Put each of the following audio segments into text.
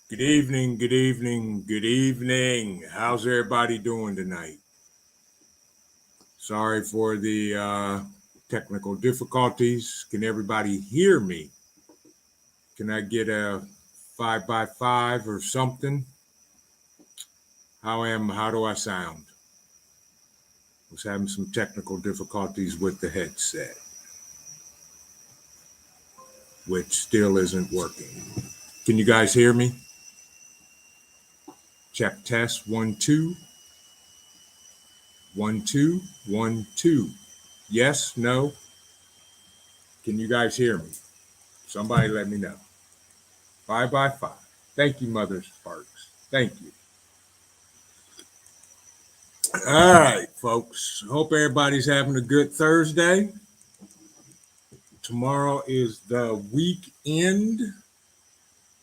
Good evening, good evening, good evening. How's everybody doing tonight? Sorry for the technical difficulties. Can everybody hear me? Can I get a 5x5 or something? How do I sound? Was having some technical difficulties with the headset, which still isn't working. Can you guys hear me? Check test 1 2 1 2 1 2. Yes, no. Can you guys hear me? Somebody let me know. 5x5. Thank you, Mother Sparks. Thank you. All right, folks. Hope everybody's having a good Thursday. Tomorrow is the weekend.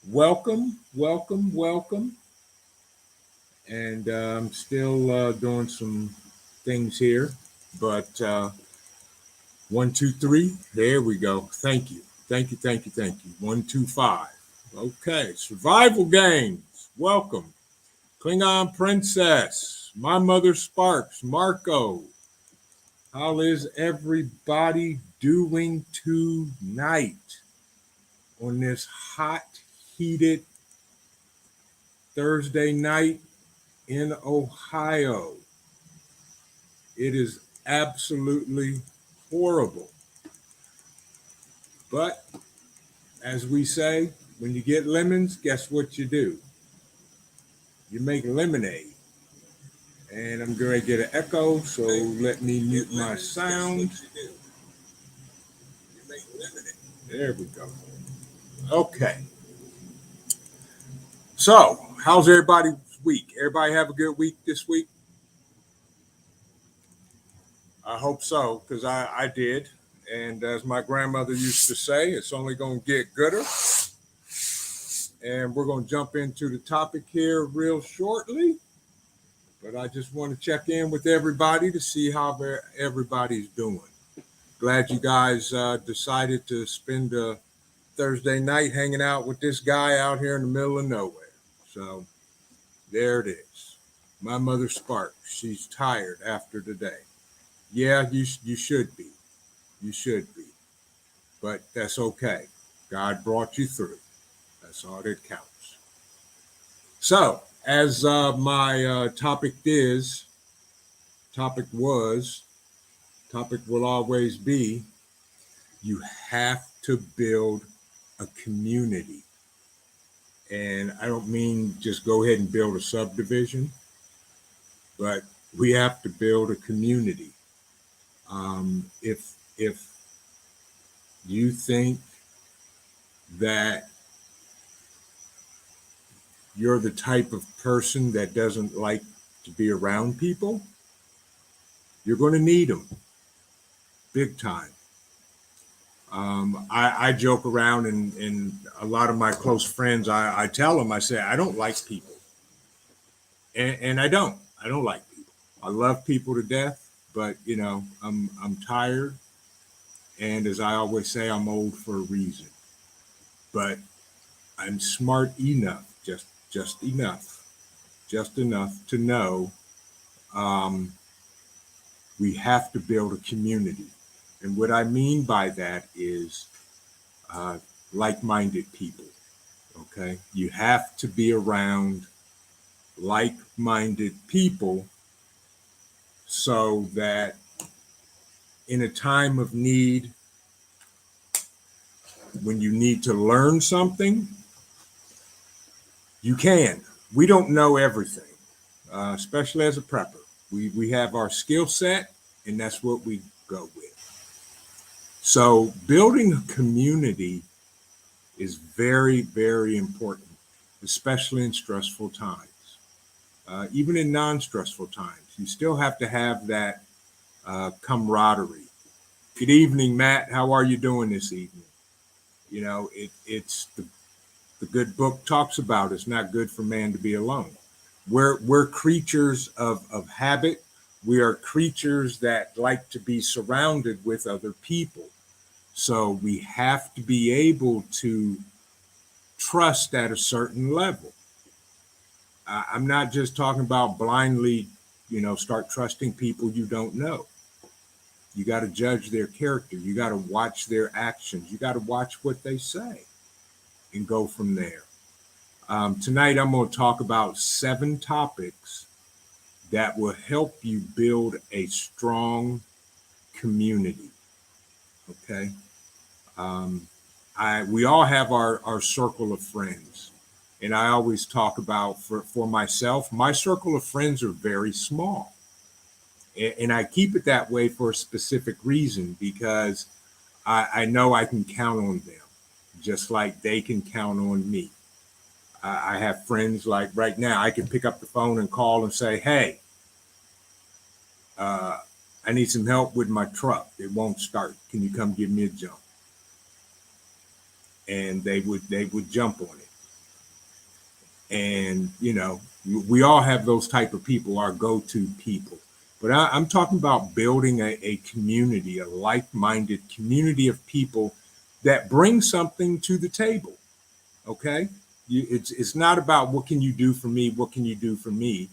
Welcome, welcome, welcome. And I'm still doing some things here, but 1, 2, 3. There we go. Thank you. Thank you, thank you, thank you. 1, 2, 5. Okay, survival games. Welcome. Klingon Princess, My Mother Sparks, Marco. How is everybody doing tonight on this hot, heated Thursday night in Ohio? It is absolutely horrible. But as we say, when you get lemons, guess what you do? You make lemonade. And I'm going to get an echo, so let me mute my sound. There we go. Okay. So, how's everybody's week? Everybody have a good week this week? I hope so, because I did. And as my grandmother used to say, it's only going to get gooder. And we're going to jump into the topic here real shortly. But I just want to check in with everybody to see how everybody's doing. Glad you guys decided to spend a Thursday night hanging out with this guy out here in the middle of nowhere. So there it is. My Mother Sparks. She's tired after today. Yeah, you should be. You should be. But that's okay. God brought you through. That's all that counts. So, as my topic will always be, you have to build a community. And I don't mean just go ahead and build a subdivision, but we have to build a community. If you think that you're the type of person that doesn't like to be around people, you're going to need them big time. I joke around, and a lot of my close friends, I tell them, I say, I don't like people. And I don't like people. I love people to death, but I'm tired. And as I always say, I'm old for a reason. But I'm smart enough, just enough to know we have to build a community. And what I mean by that is like-minded people. Okay, you have to be around like-minded people so that in a time of need, when you need to learn something, you can. We don't know everything, especially as a prepper. We have our skill set, and that's what we go with. So building a community is very, very important, especially in stressful times. Even in non-stressful times, you still have to have that camaraderie. Good evening, Matt. How are you doing this evening? You know, it's the good book talks about it's not good for man to be alone. We're creatures of habit. We are creatures that like to be surrounded with other people. So we have to be able to trust at a certain level. I'm not just talking about blindly, start trusting people you don't know. You got to judge their character. You got to watch their actions. You got to watch what they say and go from there. Tonight, I'm going to talk about 7 topics that will help you build a strong community. Okay. We all have our circle of friends. And I always talk about for myself, my circle of friends are very small. And I keep it that way for a specific reason, because I know I can count on them just like they can count on me. I have friends like right now, I can pick up the phone and call and say, hey, I need some help with my truck. It won't start. Can you come give me a jump? And they would jump on it. And, we all have those type of people, our go-to people. But I'm talking about building a community, a like-minded community of people that bring something to the table. Okay? It's not about what can you do for me? What can you do for me?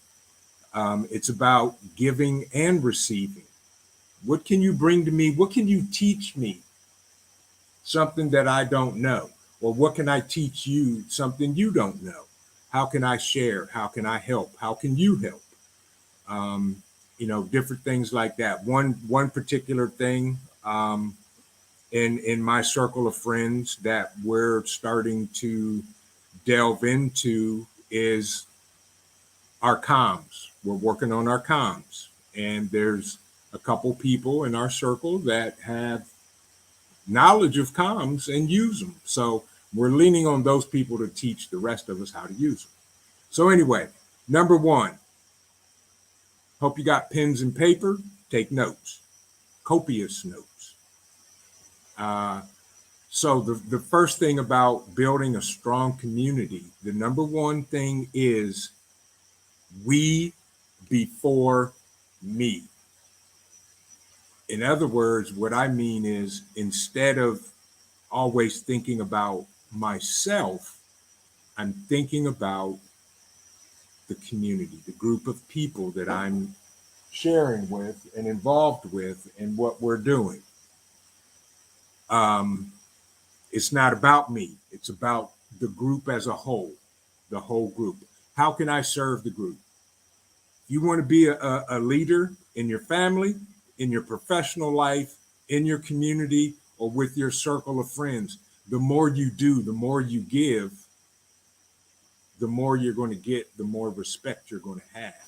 It's about giving and receiving. What can you bring to me? What can you teach me? Something that I don't know. Or what can I teach you? Something you don't know. How can I share? How can I help? How can you help? Different things like that. One particular thing in my circle of friends that we're starting to delve into is our comms. We're working on our comms, and there's a couple people in our circle that have knowledge of comms and use them. So we're leaning on those people to teach the rest of us how to use them. So anyway, number 1, hope you got pens and paper. Take notes, copious notes. So the first thing about building a strong community, the number 1 thing is we before me. In other words, what I mean is, instead of always thinking about myself, I'm thinking about the community, the group of people that I'm sharing with and involved with and what we're doing. It's not about me. It's about the group as a whole, the whole group. How can I serve the group? If you want to be a leader in your family, in your professional life, in your community, or with your circle of friends, the more you do, the more you give, the more you're going to get, the more respect you're going to have.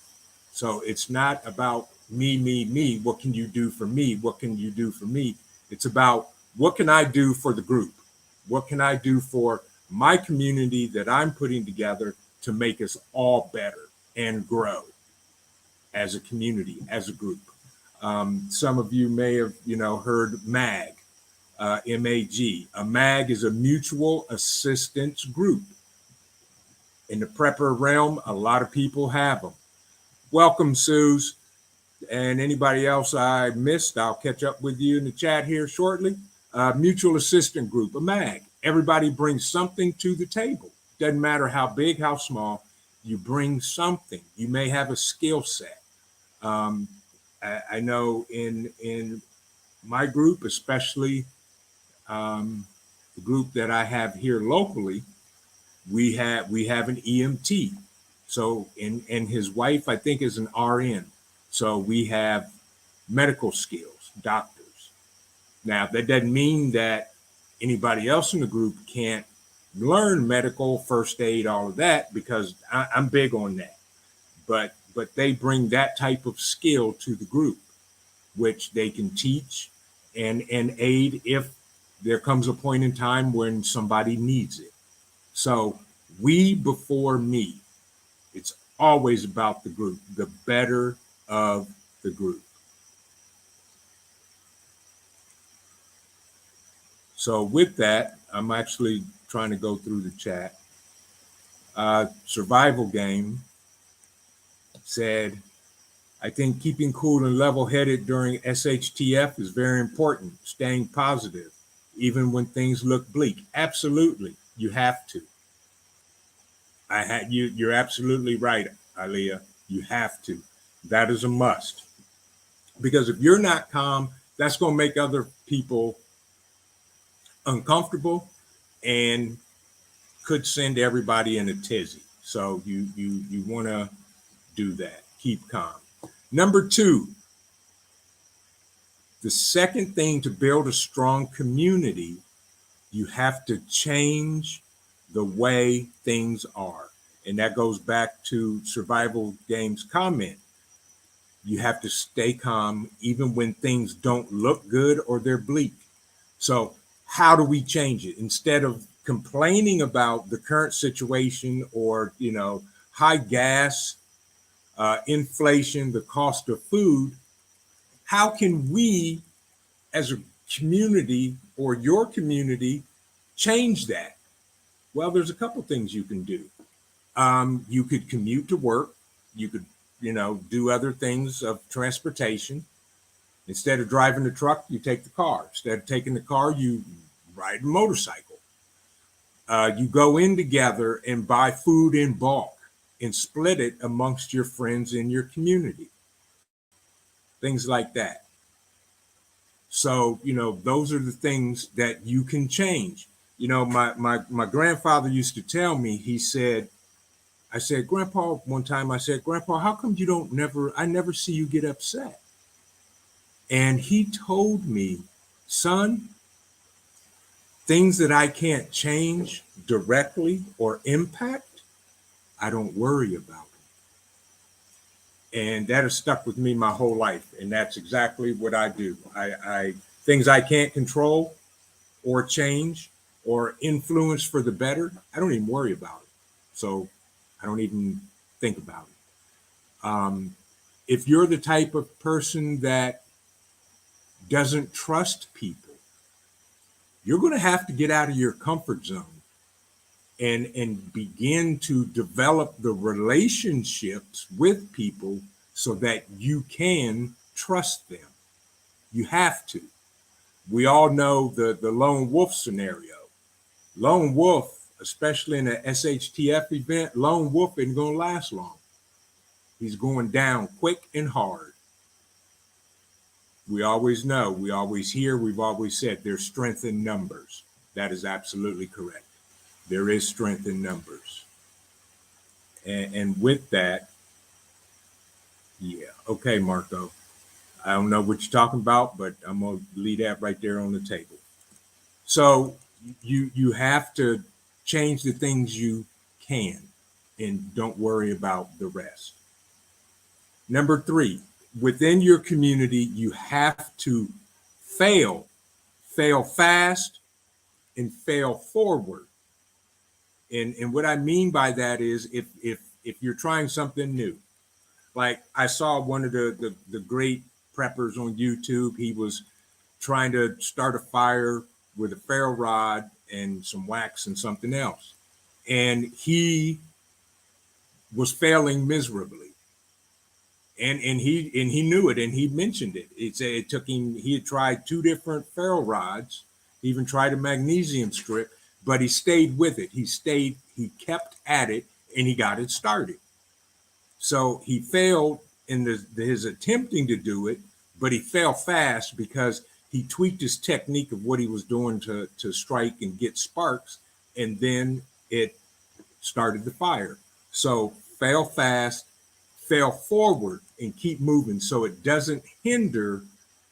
So it's not about me. What can you do for me? What can you do for me? It's about, what can I do for the group? What can I do for my community that I'm putting together to make us all better and grow as a community, as a group? Some of you may have, heard MAG, MAG. A MAG is a mutual assistance group. In the prepper realm, a lot of people have them. Welcome, Suze. And anybody else I missed, I'll catch up with you in the chat here shortly. Mutual assistant group, a MAG. Everybody brings something to the table. Doesn't matter how big, how small, you bring something. You may have a skill set. I know in my group, especially the group that I have here locally, we have an EMT. So and his wife, I think, is an RN. So we have medical skills, doctors. Now, that doesn't mean that anybody else in the group can't learn medical, first aid, all of that, because I'm big on that. But they bring that type of skill to the group, which they can teach and aid if there comes a point in time when somebody needs it. So we before me. It's always about the group, the better of the group. So with that, I'm actually trying to go through the chat. Survival Game said, I think keeping cool and level-headed during SHTF is very important, staying positive, even when things look bleak. Absolutely, you have to. You're absolutely right, Aliyah. You have to. That is a must. Because if you're not calm, that's going to make other people uncomfortable and could send everybody in a tizzy. So you want to do that. Keep calm. Number two, the second thing to build a strong community, you have to change the way things are. And that goes back to Survival Games' comment. You have to stay calm even when things don't look good or they're bleak. So, how do we change it? Instead of complaining about the current situation or, high gas, inflation, the cost of food, how can we as a community or your community change that? Well, there's a couple things you can do. You could commute to work. You could, do other things of transportation. Instead of driving the truck, you take the car. Instead of taking the car, you ride a motorcycle. You go in together and buy food in bulk and split it amongst your friends in your community. Things like that. So, those are the things that you can change. My grandfather used to tell me, I said, Grandpa, one time I said, Grandpa, how come I never see you get upset? And he told me, son, things that I can't change directly or impact, I don't worry about them. And that has stuck with me my whole life. And that's exactly what I do. I things I can't control or change or influence for the better, I don't even worry about it. So I don't even think about it. If you're the type of person that doesn't trust people, you're going to have to get out of your comfort zone and begin to develop the relationships with people so that you can trust them. You have to. We all know the lone wolf scenario. Lone wolf, especially in an SHTF event, lone wolf isn't going to last long. He's going down quick and hard. We always know, we always hear, we've always said there's strength in numbers. That is absolutely correct. There is strength in numbers. And with that, yeah. Okay, Marco. I don't know what you're talking about, but I'm going to leave that right there on the table. So you have to change the things you can and don't worry about the rest. Number three, within your community, you have to fail fast and fail forward. And what I mean by that is if you're trying something new, like I saw one of the great preppers on YouTube, he was trying to start a fire with a ferro rod and some wax and something else. And he was failing miserably. And he knew it, and he mentioned it. It took him, he had tried 2 different ferro rods, even tried a magnesium strip, but he stayed with it. He kept at it, and he got it started. So he failed in his attempting to do it, but he fell fast because he tweaked his technique of what he was doing to strike and get sparks, and then it started the fire. So fail fast, fail forward, and keep moving so it doesn't hinder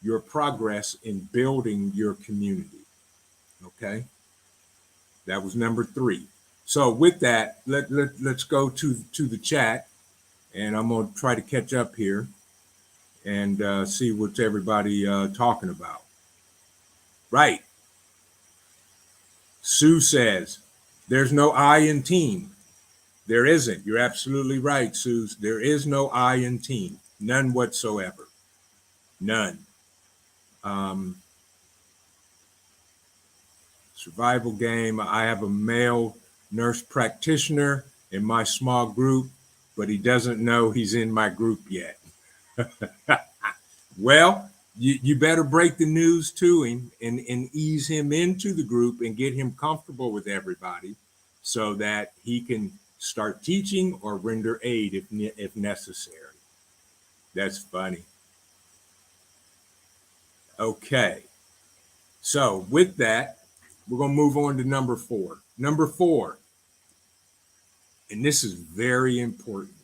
your progress in building your community. Okay, that was number 3. So with that, let's go to the chat, and I'm going to try to catch up here and see what's everybody talking about. Right. Sue says, there's no I in team. There isn't. You're absolutely right, Sue. There is no I in team. None whatsoever. None. Survival game. I have a male nurse practitioner in my small group, but he doesn't know he's in my group yet. Well, you better break the news to him and ease him into the group and get him comfortable with everybody so that he can start teaching or render aid if necessary. That's funny. Okay. So with that, we're going to move on to number 4. Number 4, and this is very important.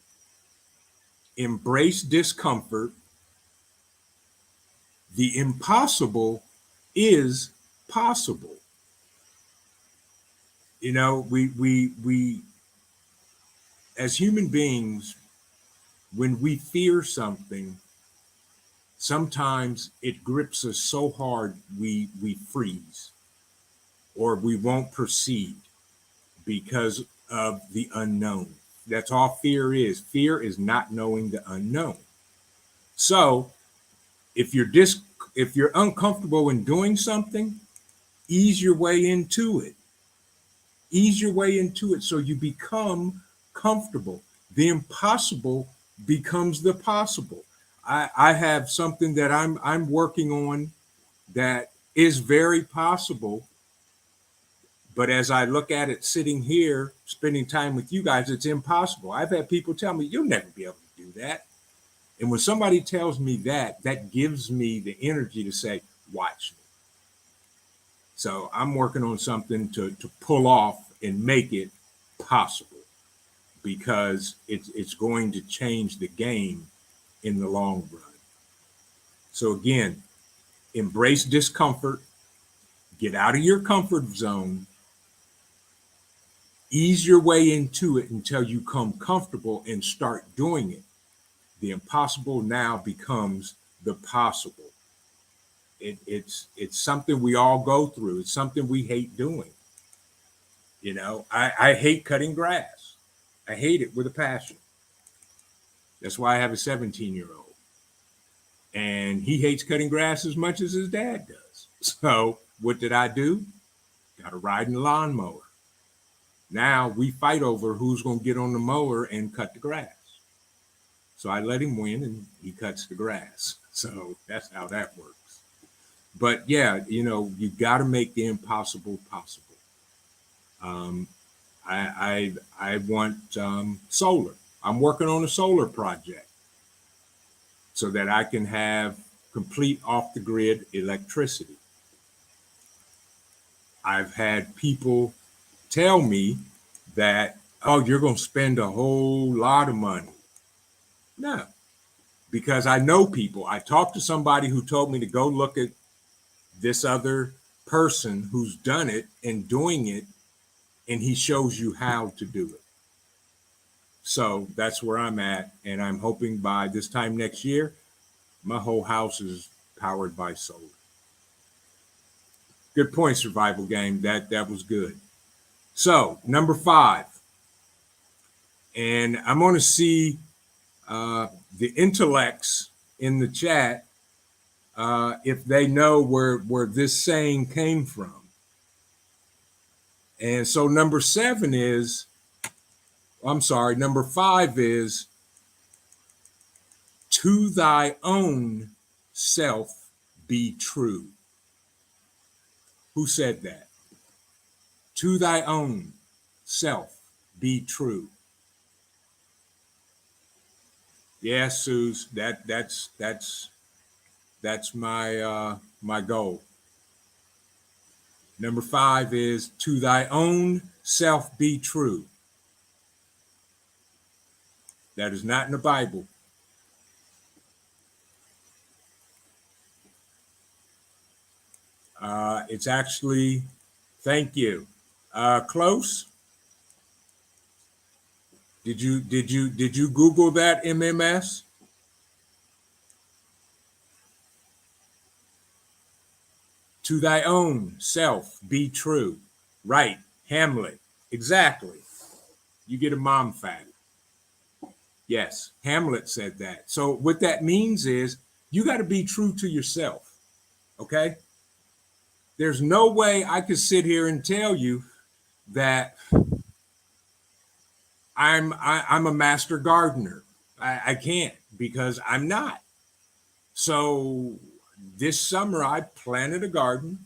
Embrace discomfort. The impossible is possible. You know, we as human beings, when we fear something, sometimes it grips us so hard we freeze or we won't proceed because of the unknown. That's all fear is. Fear is not knowing the unknown. So if you're uncomfortable in doing something, ease your way into it. Ease your way into it so you become comfortable. The impossible becomes the possible. I have something that I'm working on that is very possible. But as I look at it sitting here, spending time with you guys, it's impossible. I've had people tell me, you'll never be able to do that. And when somebody tells me that, that gives me the energy to say, watch me. So I'm working on something to pull off and make it possible because it's going to change the game in the long run. So again, embrace discomfort, get out of your comfort zone, ease your way into it until you come comfortable and start doing it. The impossible now becomes the possible. It's something we all go through. It's something we hate doing. You know, I hate cutting grass. I hate it with a passion. That's why I have a 17-year-old. And he hates cutting grass as much as his dad does. So what did I do? Got to ride in the lawnmower. Now we fight over who's going to get on the mower and cut the grass. So I let him win and he cuts the grass. So that's how that works. But yeah, you know, you got to make the impossible possible. I want solar. I'm working on a solar project so that I can have complete off-the-grid electricity. I've had people tell me that, oh, you're going to spend a whole lot of money. No, because I know people. I talked to somebody who told me to go look at this other person who's done it and doing it, and he shows you how to do it. So that's where I'm at, and I'm hoping by this time next year, my whole house is powered by solar. Good point, survival game. That was good. So number 5, and I'm going to see the intellects in the chat if they know where this saying came from. And so number 5 is, to thy own self be true. Who said that? To thy own self be true. Yeah, Suze, that's my goal. Number 5 is, to thy own self be true. That is not in the Bible. It's actually, thank you. Close. Did you Google that, MMS? To thy own self be true. Right, Hamlet. Exactly. You get a mom fact. Yes, Hamlet said that. So what that means is you got to be true to yourself. Okay? There's no way I could sit here and tell you that I'm a master gardener. I can't, because I'm not. So this summer I planted a garden,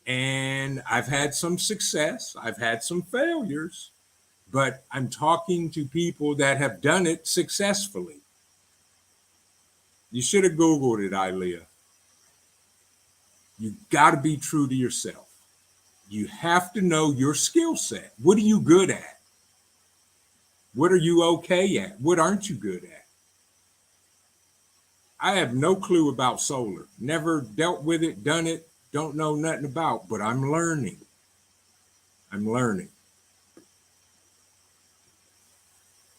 and I've had some success. I've had some failures, but I'm talking to people that have done it successfully. You should have Googled it, Ilea. You got to be true to yourself. You have to know your skill set. What are you good at? What are you okay at? What aren't you good at? I have no clue about solar. Never dealt with it, done it, don't know nothing about, but I'm learning. I'm learning.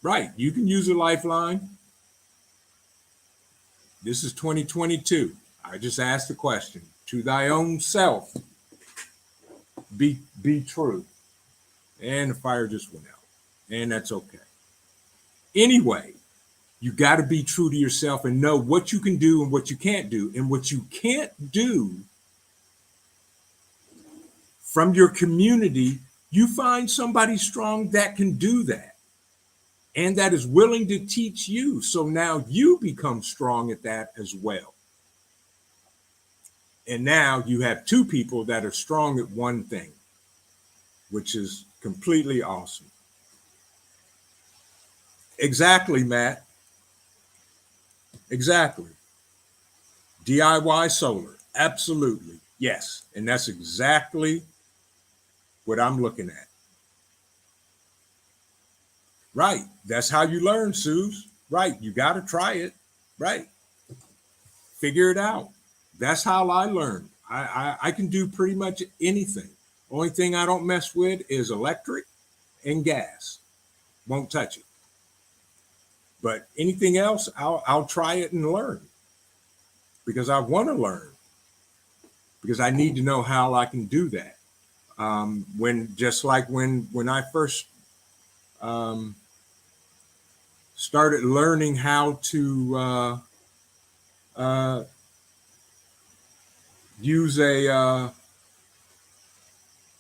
Right. You can use a lifeline. This is 2022. I just asked the question. To thy own self, be true. And the fire just went out. And that's okay. Anyway, you got to be true to yourself and know what you can do and what you can't do. And what you can't do from your community, you find somebody strong that can do that and that is willing to teach you. So now you become strong at that as well. And now you have two people that are strong at one thing, which is completely awesome. Exactly, Matt. Exactly. DIY solar. Absolutely. Yes. And that's exactly what I'm looking at. Right. That's how you learn, Suze. Right. You got to try it. Right. Figure it out. That's how I learned. I can do pretty much anything. Only thing I don't mess with is electric and gas. Won't touch it. But anything else, I'll try it and learn because I want to learn, because I need to know how I can do that. When I first started learning how to use a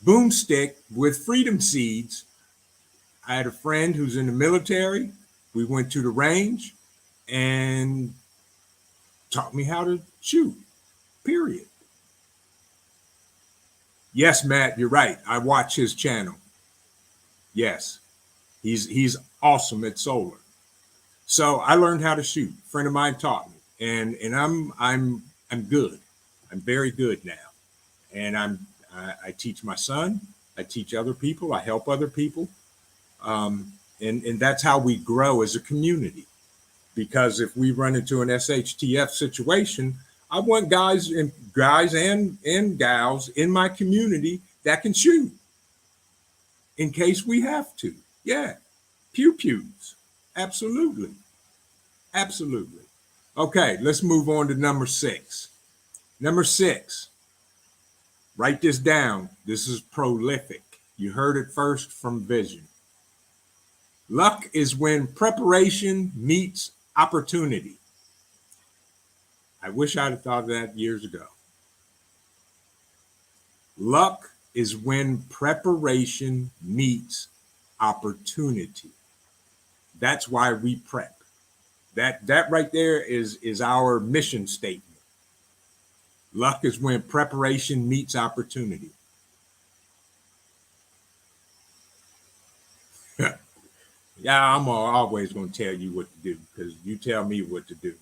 boomstick with freedom seeds, I had a friend who's in the military. We went to the range and taught me how to shoot, period. Yes, Matt, you're right. I watch his channel. Yes, he's awesome at solar. So I learned how to shoot. A friend of mine taught me, and I'm good. I'm very good now, and I teach my son. I teach other people. I help other people, and that's how we grow as a community. Because if we run into an SHTF situation, I want guys and gals in my community that can shoot in case we have to. Yeah, pew pews. Absolutely. Absolutely. Okay, let's move on to number 6. Number 6, write this down. This is prolific. You heard it first from Vision. Luck is when preparation meets opportunity. I wish I'd have thought of that years ago. Luck is when preparation meets opportunity. That's why we prep. That right there is our mission statement. Luck is when preparation meets opportunity. Yeah, I'm always going to tell you what to do because you tell me what to do.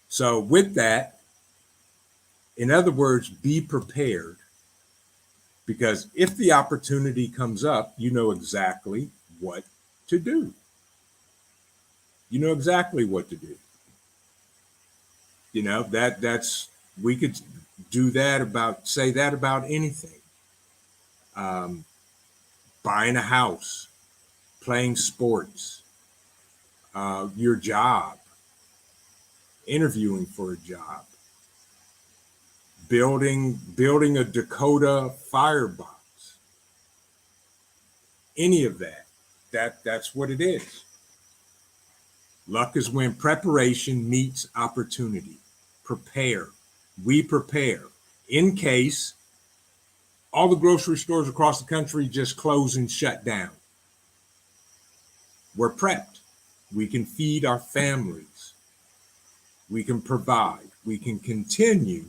So with that, in other words, be prepared, because if the opportunity comes up, you know exactly what to do. You know exactly what to do. You know, we could say that about anything. Buying a house, playing sports, your job, interviewing for a job, building a Dakota firebox, any of that's what it is. Luck is when preparation meets opportunity. Prepare. We prepare in case all the grocery stores across the country just close and shut down. We're prepped. We can feed our families. We can provide. We can continue.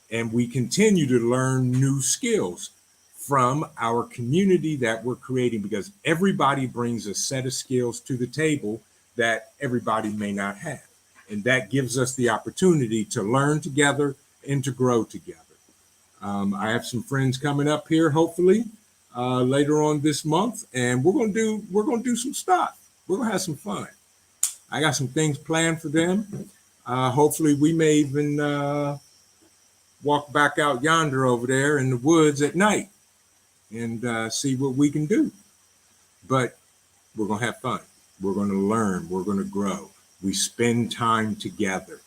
And we continue to learn new skills. from our community that we're creating, because everybody brings a set of skills to the table that everybody may not have. And that gives us the opportunity to learn together and to grow together. I have some friends coming up here, hopefully, later on this month, and we're gonna do some stuff. We're gonna have some fun. I got some things planned for them. Hopefully, we may even walk back out yonder over there in the woods at night and see what we can do. But we're gonna have fun. We're gonna learn. We're gonna grow. We spend time together.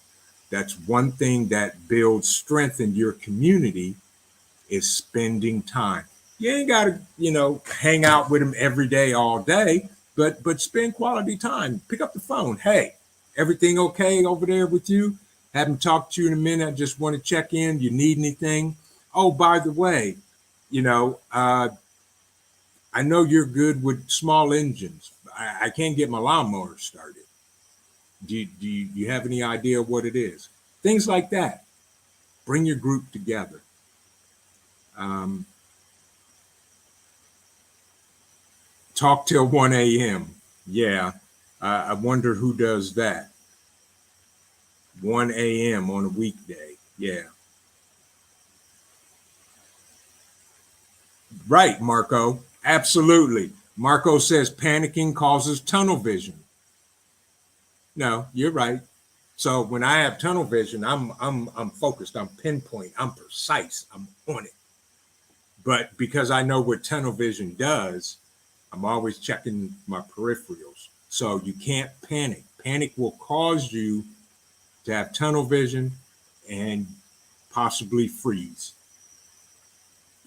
That's one thing that builds strength in your community, is spending time. You ain't got to, hang out with them every day, all day, but spend quality time. Pick up the phone. Hey, everything okay over there with you? Haven't talked to you in a minute. I just want to check in. You need anything? Oh, by the way, I know you're good with small engines. I can't get my lawnmower started. Do you have any idea what it is? Things like that. Bring your group together. Talk till 1 a.m. Yeah, I wonder who does that. 1 a.m. on a weekday. Yeah. Right, Marco. Absolutely. Marco says panicking causes tunnel vision. No, you're right. So when I have tunnel vision, I'm focused, I'm pinpoint, I'm precise, I'm on it. But because I know what tunnel vision does, I'm always checking my peripherals. So you can't panic. Panic will cause you to have tunnel vision and possibly freeze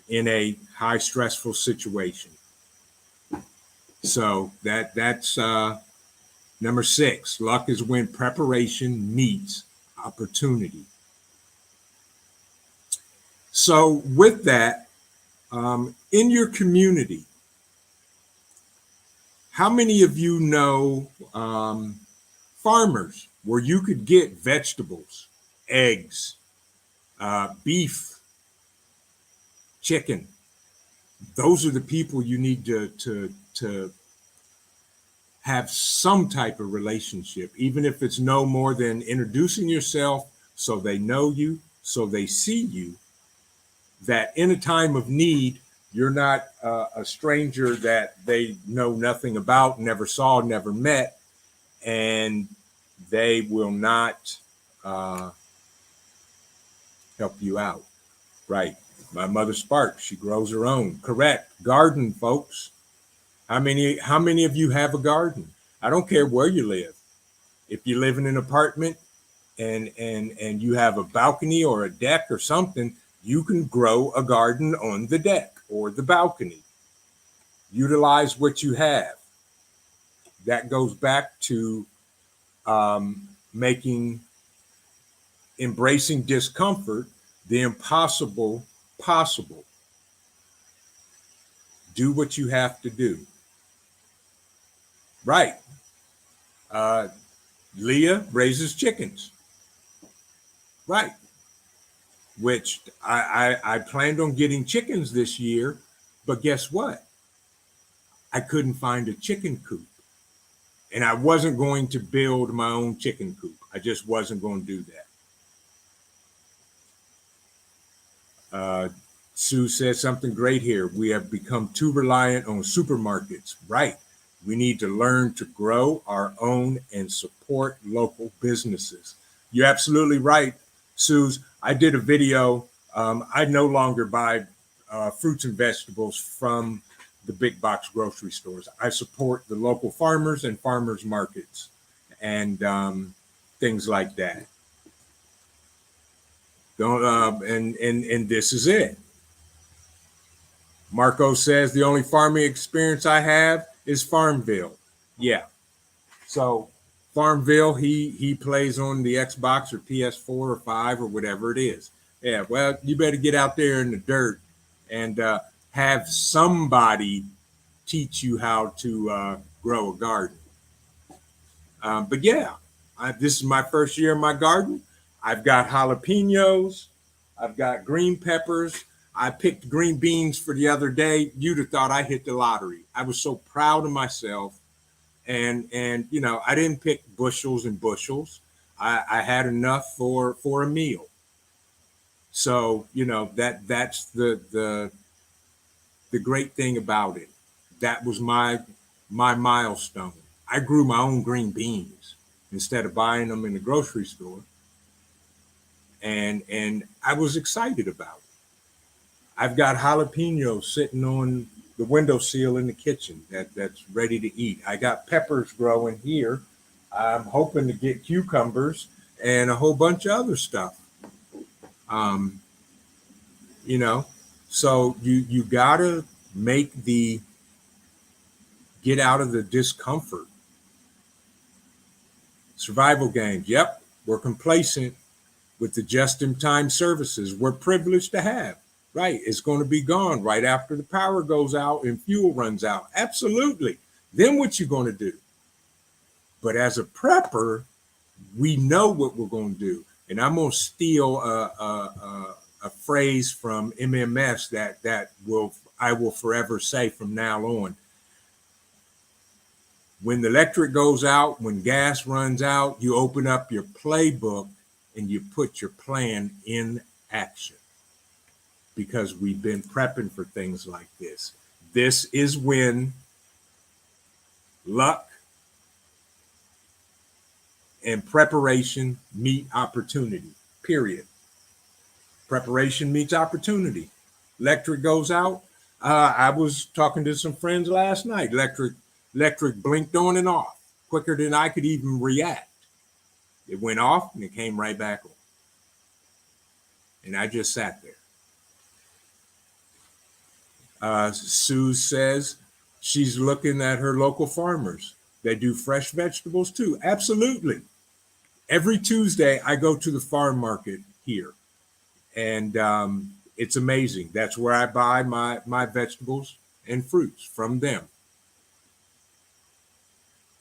in a high stressful situation. So that's number 6. Luck is when preparation meets opportunity. So with that, in your community, how many of you know farmers where you could get vegetables, eggs, beef, chicken? Those are the people you need to have some type of relationship, even if it's no more than introducing yourself so they know you, so they see you, that in a time of need, you're not a stranger that they know nothing about, never saw, never met, and they will not help you out. Right. My mother Sparks, she grows her own. Correct. Garden, folks. How many of you have a garden? I don't care where you live. If you live in an apartment and you have a balcony or a deck or something, you can grow a garden on the deck or the balcony. Utilize what you have. That goes back to embracing discomfort, the impossible possible. Do what you have to do. Right. Leah raises chickens. Right. Which I planned on getting chickens this year, but guess what? I couldn't find a chicken coop. And I wasn't going to build my own chicken coop. I just wasn't going to do that. Sue says something great here. We have become too reliant on supermarkets. Right. We need to learn to grow our own and support local businesses. You're absolutely right, Suze. I did a video. I no longer buy fruits and vegetables from the big box grocery stores. I support the local farmers and farmers markets and things like that. And this is it. Marco says the only farming experience I have is Farmville. Yeah. So Farmville, he plays on the Xbox or PS4 or 5 or whatever it is. Yeah, well, you better get out there in the dirt and have somebody teach you how to grow a garden. But yeah, this is my first year in my garden. I've got jalapenos. I've got green peppers. I picked green beans for the other day. You'd have thought I hit the lottery. I was so proud of myself. And I didn't pick bushels and bushels. I had enough for a meal. So, that's the great thing about it. That was my milestone. I grew my own green beans instead of buying them in the grocery store. And I was excited about it. I've got jalapenos sitting on the windowsill in the kitchen that's ready to eat. I got peppers growing here. I'm hoping to get cucumbers and a whole bunch of other stuff. Um, you know, so you gotta get out of the discomfort. Survival games. Yep, we're complacent with the just-in-time services we're privileged to have. Right, it's going to be gone right after the power goes out and fuel runs out. Absolutely. Then what you going to do? But as a prepper, we know what we're going to do. And I'm going to steal a phrase from MMS that I will forever say from now on. When the electric goes out, when gas runs out, you open up your playbook and you put your plan in action. Because we've been prepping for things like this. This is when luck and preparation meet opportunity, period. Preparation meets opportunity. Electric goes out. I was talking to some friends last night. Electric blinked on and off quicker than I could even react. It went off and it came right back on. And I just sat there. Sue says she's looking at her local farmers. They do fresh vegetables too. Absolutely. Every Tuesday, I go to the farm market here. And it's amazing. That's where I buy my vegetables and fruits from them.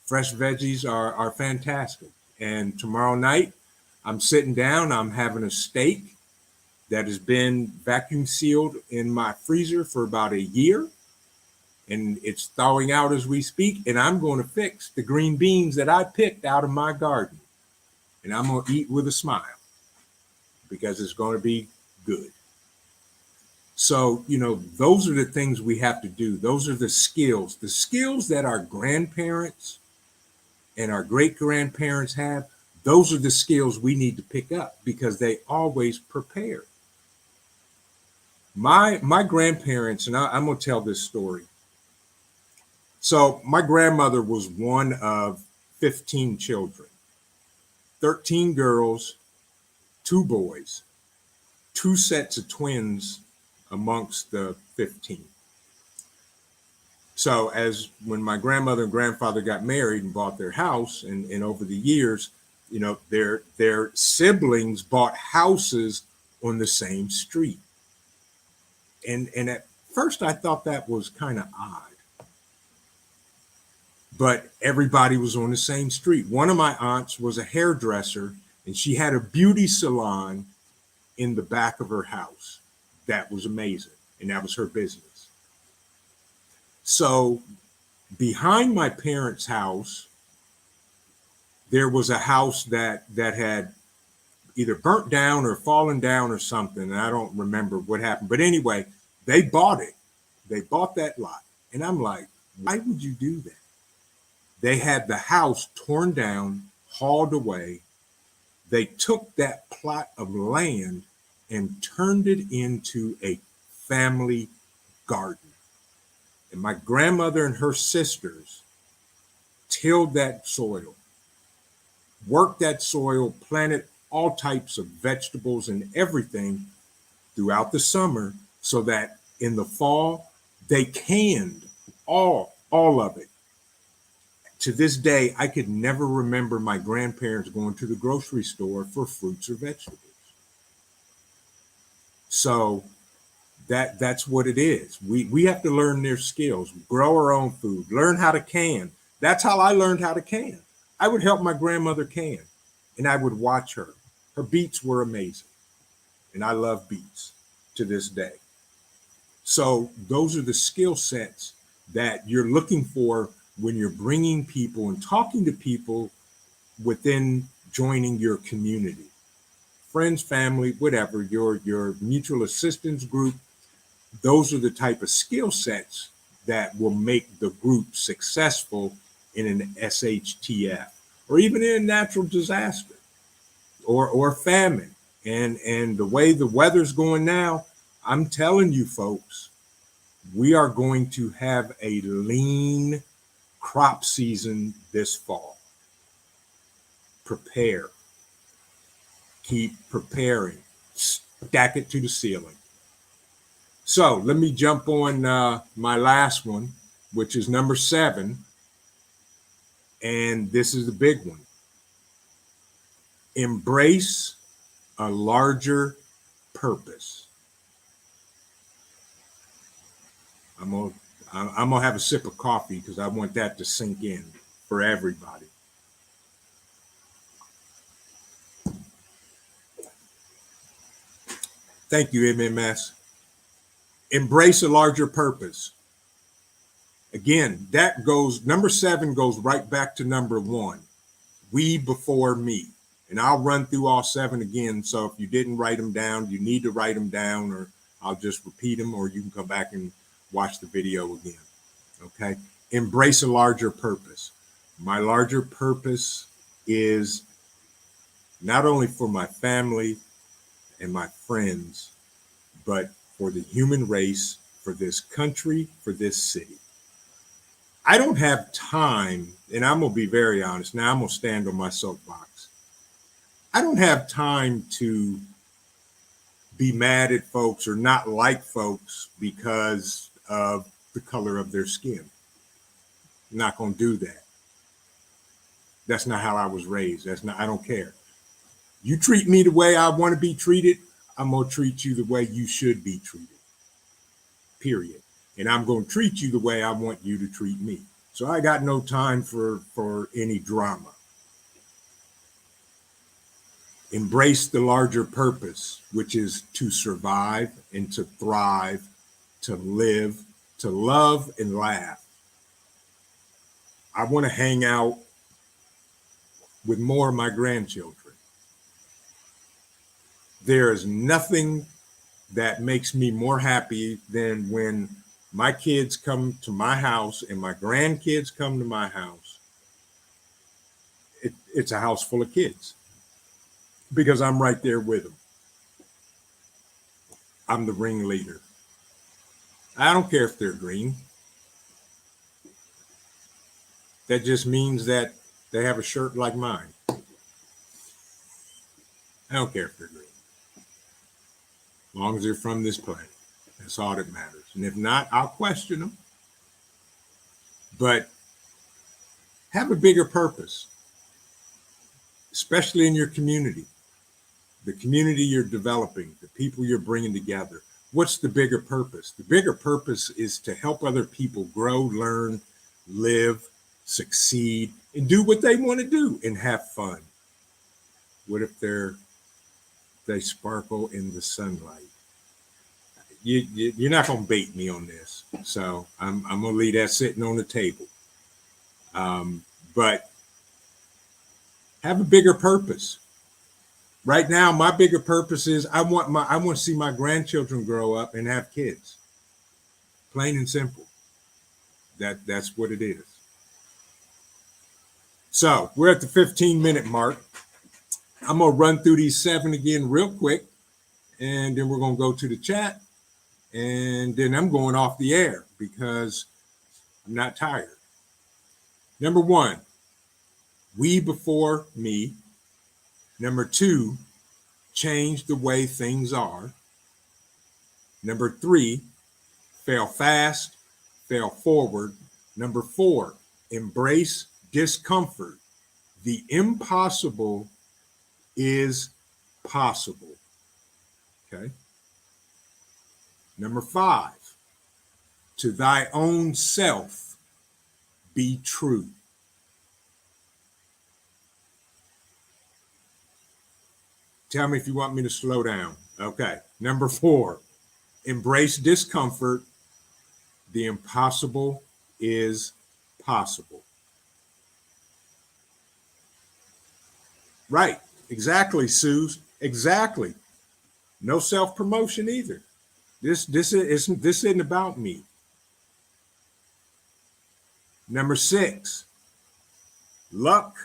Fresh veggies are fantastic. And tomorrow night, I'm sitting down. I'm having a steak that has been vacuum sealed in my freezer for about a year. And it's thawing out as we speak. And I'm going to fix the green beans that I picked out of my garden. And I'm going to eat with a smile because it's going to be good. So, those are the things we have to do. Those are the skills that our grandparents and our great-grandparents have. Those are the skills we need to pick up because they always prepared. My grandparents, and I'm going to tell this story. So my grandmother was one of 15 children, 13 girls, 2 boys, 2 sets of twins amongst the 15. So when my grandmother and grandfather got married and bought their house, and over the years, their siblings bought houses on the same street. And at first I thought that was kind of odd. But everybody was on the same street. One of my aunts was a hairdresser, and she had a beauty salon in the back of her house. That was amazing. And that was her business. So behind my parents' house, there was a house that had either burnt down or fallen down or something. And I don't remember what happened. But anyway, they bought it. They bought that lot. And I'm like, why would you do that? They had the house torn down, hauled away. They took that plot of land and turned it into a family garden. And my grandmother and her sisters tilled that soil, worked that soil, planted all types of vegetables and everything throughout the summer so that in the fall, they canned all of it. To this day, I could never remember my grandparents going to the grocery store for fruits or vegetables. So that's what it is. We have to learn their skills, grow our own food, learn how to can. That's how I learned how to can. I would help my grandmother can, and I would watch her. Her beets were amazing, and I love beets to this day. So those are the skill sets that you're looking for when you're bringing people and talking to people within joining your community, friends, family, whatever, your mutual assistance group. Those are the type of skill sets that will make the group successful in an SHTF or even in a natural disaster or famine. And the way the weather's going now, I'm telling you folks, we are going to have a lean crop season this fall. Prepare. Keep preparing. Stack it to the ceiling. So let me jump on my last one, which is number 7. And this is the big one. Embrace a larger purpose. I'm gonna have a sip of coffee because I want that to sink in for everybody. Thank you, MMS. Embrace a larger purpose. Again, that goes, number 7 goes right back to number 1. We before me. And I'll run through all 7 again. So if you didn't write them down, you need to write them down, or I'll just repeat them, or you can come back and watch the video again. Okay. Embrace a larger purpose. My larger purpose is not only for my family and my friends, but for the human race, for this country, for this city. I don't have time, and I'm going to be very honest. Now I'm going to stand on my soapbox. I don't have time to be mad at folks or not like folks because of the color of their skin. I'm not going to do that. That's not how I was raised. I don't care. You treat me the way I want to be treated, I'm going to treat you the way you should be treated. Period. And I'm going to treat you the way I want you to treat me. So I got no time for any drama. Embrace the larger purpose, which is to survive and to thrive, to live, to love and laugh. I want to hang out with more of my grandchildren. There is nothing that makes me more happy than when my kids come to my house and my grandkids come to my house. It's a house full of kids because I'm right there with them. I'm the ringleader. I don't care if they're green. That just means that they have a shirt like mine. I don't care if they're green. As long as they're from this planet. That's all that matters. And if not, I'll question them. But have a bigger purpose, especially in your community, the community you're developing, the people you're bringing together. What's the bigger purpose? The bigger purpose is to help other people grow, learn, live, succeed, and do what they want to do and have fun. What if they sparkle in the sunlight? You're not going to bait me on this. So I'm going to leave that sitting on the table. But have a bigger purpose. Right now, my bigger purpose is I want to see my grandchildren grow up and have kids. Plain and simple. That's what it is. So we're at the 15-minute mark. I'm going to run through these 7 again real quick, and then we're going to go to the chat, and then I'm going off the air because I'm not tired. Number 1, we before me. Number 2, change the way things are. Number 3, fail fast, fail forward. Number 4, embrace discomfort. The impossible is possible. Okay. Number 5, to thy own self be true. Tell me if you want me to slow down. Okay. Number 4, Embrace discomfort. The impossible is possible. Right. Exactly, Suze. Exactly. No self-promotion either. This isn't about me. Number 6, luck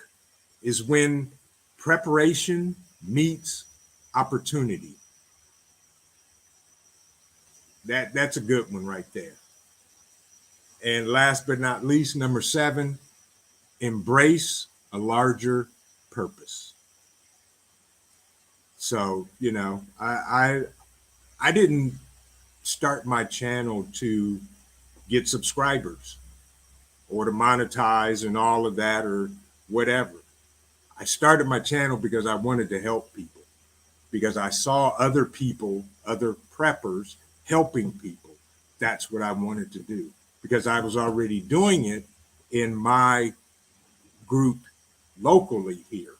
is when preparation meets opportunity. That's a good one right there. And last but not least, number 7, embrace a larger purpose. So, I didn't start my channel to get subscribers or to monetize and all of that or whatever. I started my channel because I wanted to help people, because I saw other people, other preppers helping people. That's what I wanted to do, because I was already doing it in my group locally here.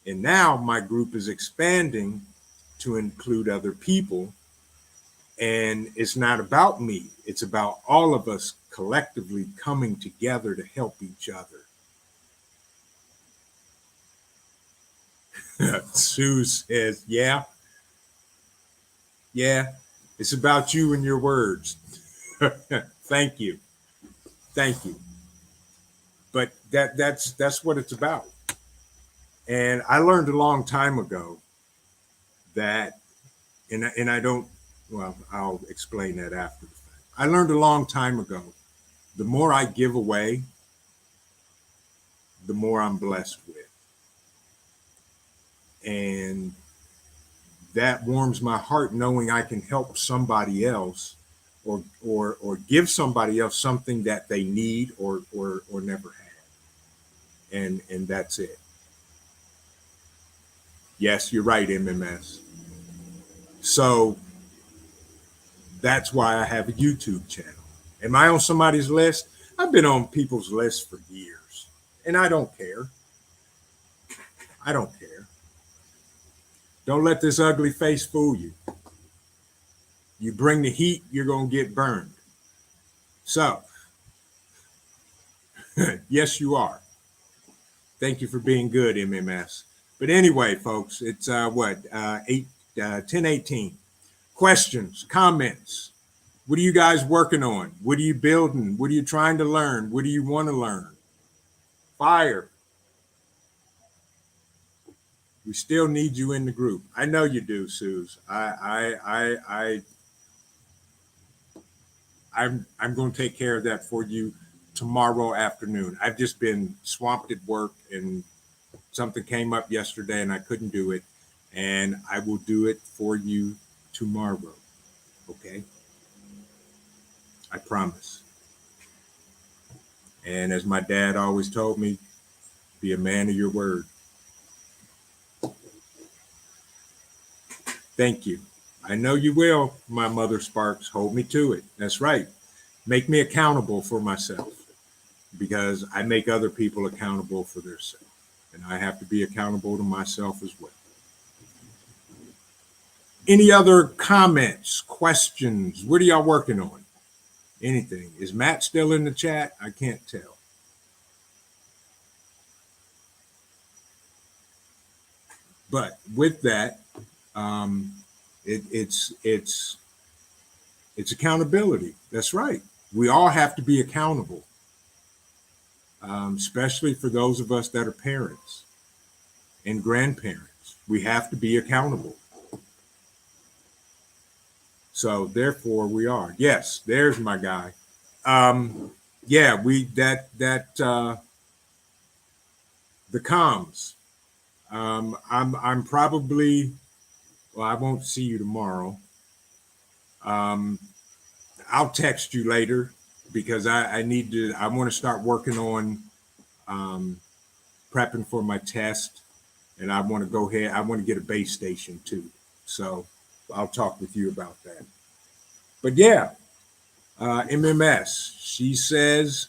And now my group is expanding to include other people. And it's not about me. It's about all of us collectively coming together to help each other. Sue says, yeah, it's about you and your words. Thank you. Thank you. But that's what it's about. And I learned a long time ago that, and I don't, well, I'll explain that after the fact. I learned a long time ago, the more I give away, the more I'm blessed with. And that warms my heart, knowing I can help somebody else or give somebody else something that they need or never had. And that's it. Yes, you're right, MMS. So that's why I have a YouTube channel. Am I on somebody's list? I've been on people's lists for years, and I don't care. I don't care. Don't let this ugly face fool you. You bring the heat, you're going to get burned. So, yes, you are. Thank you for being good, MMS. But anyway, folks, it's 10:18. Questions, comments. What are you guys working on? What are you building? What are you trying to learn? What do you want to learn? Fire. We still need you in the group. I know you do, Suze. I'm going to take care of that for you tomorrow afternoon. I've just been swamped at work, and something came up yesterday and I couldn't do it. And I will do it for you tomorrow. Okay? I promise. And as my dad always told me, be a man of your word. Thank you. I know you will, my mother Sparks. Hold me to it. That's right. Make me accountable for myself, because I make other people accountable for themselves. And I have to be accountable to myself as well. Any other comments, questions? What are y'all working on? Anything? Is Matt still in the chat? I can't tell. But with that, it's accountability. That's right. We all have to be accountable, especially for those of us that are parents and grandparents. We have to be accountable. So therefore we are. Yes, there's my guy. Yeah, the comms. I'm probably, well, I won't see you tomorrow. I'll text you later, because I want to start working on prepping for my test, and I want to go ahead. I want to get a base station too. So I'll talk with you about that. But yeah, MMS, she says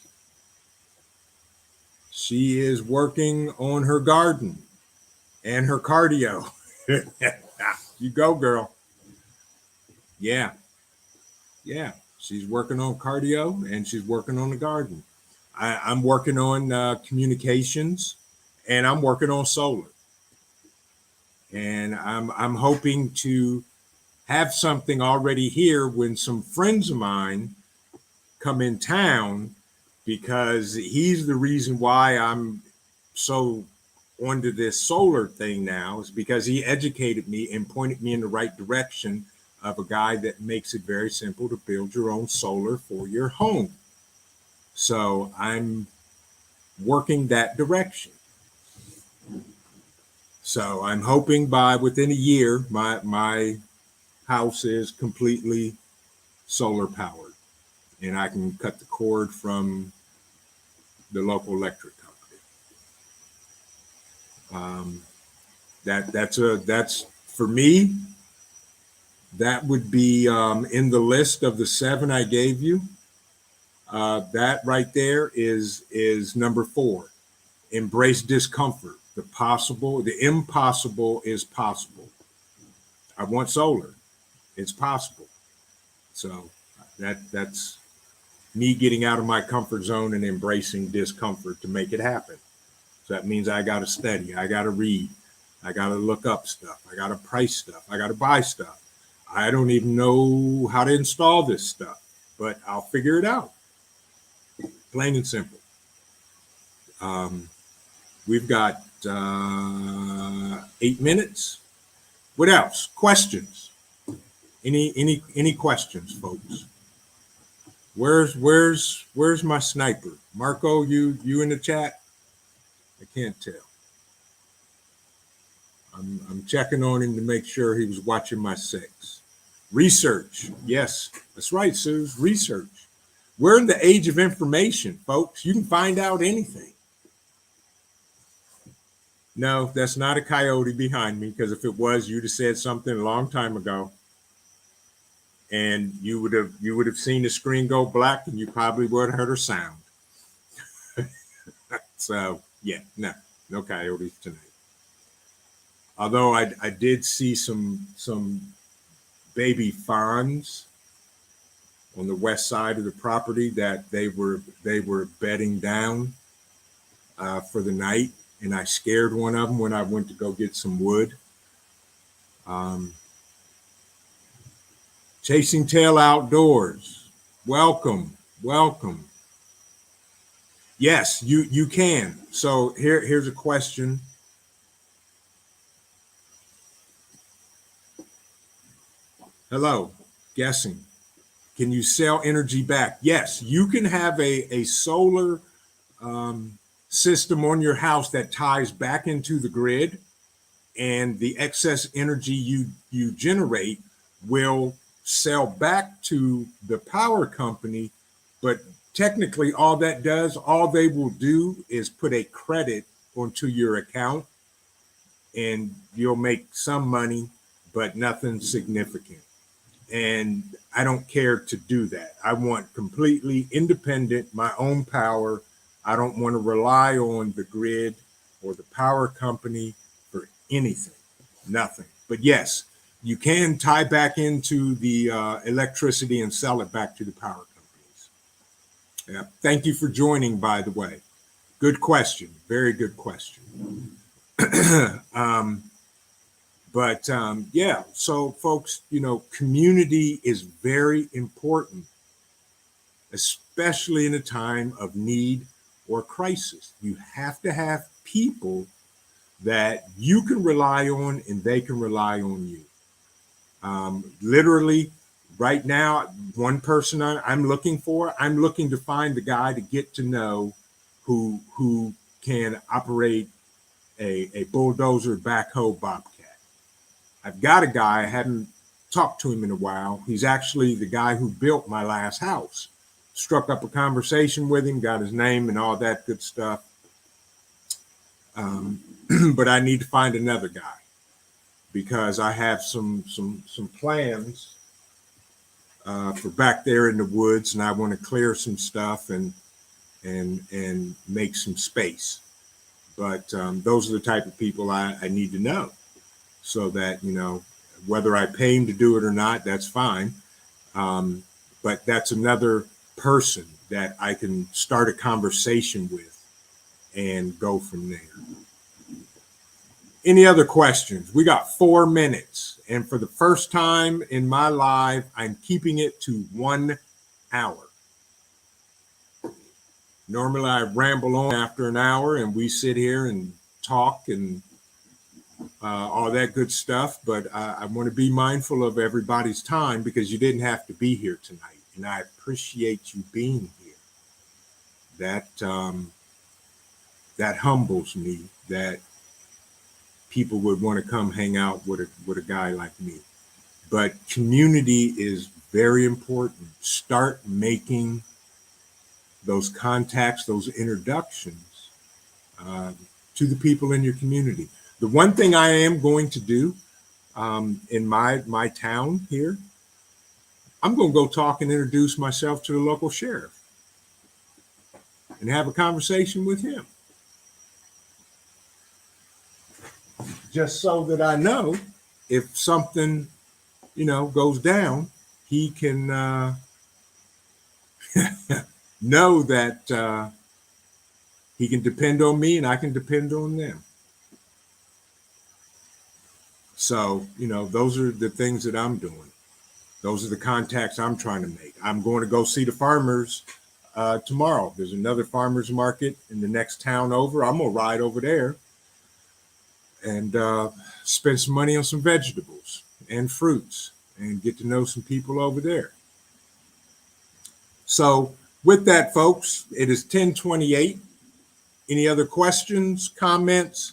she is working on her garden and her cardio. You go, girl. Yeah. Yeah, she's working on cardio and she's working on the garden. I'm working on communications, and I'm working on solar. And I'm hoping to have something already here when some friends of mine come in town, because he's the reason why I'm so onto this solar thing now, is because he educated me and pointed me in the right direction of a guy that makes it very simple to build your own solar for your home. So I'm working that direction. So I'm hoping by within a year, my house is completely solar powered, and I can cut the cord from the local electric company. Um, that's for me. That would be in the list of the seven I gave you. That right there is number four. Embrace discomfort. The impossible is possible. I want solar. It's possible. So that's me getting out of my comfort zone and embracing discomfort to make it happen. So that means I got to study. I got to read. I got to look up stuff. I got to price stuff. I got to buy stuff. I don't even know how to install this stuff, but I'll figure it out. Plain and simple. Um, we've got 8 minutes. What else? Questions? Any questions, folks? Where's my sniper? Marco, you in the chat? I can't tell. I'm checking on him to make sure he was watching my six. Research. Yes, that's right, Suze. Research. We're in the age of information, folks. You can find out anything. No, that's not a coyote behind me, because if it was, you'd have said something a long time ago. And you would have seen the screen go black, and you probably would have heard her sound. So yeah, no coyotes tonight. Although I did see some baby fawns on the west side of the property that they were bedding down for the night, and I scared one of them when I went to go get some wood. Chasing Tail Outdoors, welcome. Yes, you can. So here's a question. Hello, guessing. Can you sell energy back? Yes, you can have a solar system on your house that ties back into the grid, and the excess energy you generate will sell back to the power company. But technically, all they will do is put a credit onto your account, and you'll make some money, but nothing significant. And I don't care to do that. I want completely independent, my own power. I don't want to rely on the grid or the power company for anything, nothing. But yes, you can tie back into the electricity and sell it back to the power companies. Yeah. Thank you for joining, by the way. Good question. Very good question. Yeah, so folks, community is very important, especially in a time of need or crisis. You have to have people that you can rely on and they can rely on you. Literally, right now, one person I'm looking to find the guy to get to know who can operate a bulldozer backhoe bobcat. I've got a guy, I haven't talked to him in a while. He's actually the guy who built my last house. Struck up a conversation with him, got his name and all that good stuff. But I need to find another guy, because I have some plans for back there in the woods, and I want to clear some stuff and make some space. But those are the type of people I need to know, so that whether I pay him to do it or not, that's fine. but that's another person that I can start a conversation with and go from there. Any other questions? We got 4 minutes. And for the first time in my life, I'm keeping it to 1 hour. Normally I ramble on after an hour and we sit here and talk and all that good stuff. But I want to be mindful of everybody's time because you didn't have to be here tonight. And I appreciate you being here. That humbles me that people would want to come hang out with a guy like me. But community is very important. Start making those contacts, those introductions to the people in your community. The one thing I am going to do in my town here, I'm going to go talk and introduce myself to the local sheriff and have a conversation with him. Just so that I know if something, goes down, he can know that he can depend on me and I can depend on them. So, those are the things that I'm doing. Those are the contacts I'm trying to make. I'm going to go see the farmers tomorrow. There's another farmers market in the next town over. I'm going to ride over there and spend some money on some vegetables and fruits and get to know some people over there. So with that, folks, it is 10:28. Any other questions, comments?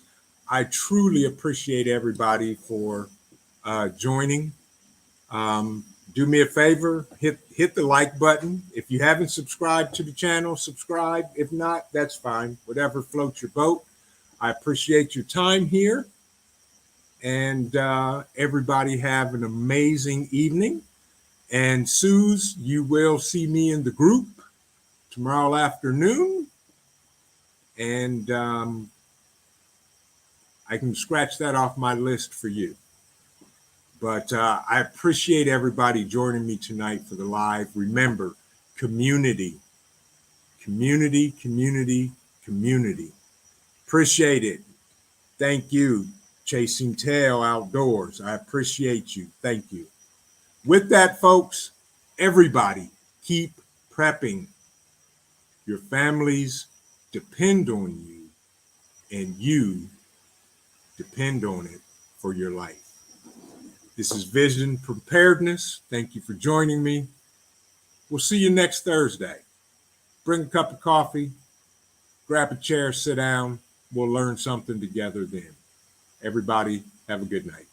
I truly appreciate everybody for joining. Do me a favor, hit the like button. If you haven't subscribed to the channel, subscribe. If not, that's fine. Whatever floats your boat. I appreciate your time here. And everybody have an amazing evening. And Suze, you will see me in the group tomorrow afternoon. And I can scratch that off my list for you. But I appreciate everybody joining me tonight for the live. Remember, community, community, community, community. Appreciate it. Thank you, Chasing Tail Outdoors. I appreciate you. Thank you. With that, folks, everybody keep prepping. Your families depend on you, and you depend on it for your life. This is Vision Preparedness. Thank you for joining me. We'll see you next Thursday. Bring a cup of coffee, grab a chair, sit down. We'll learn something together then. Everybody, have a good night.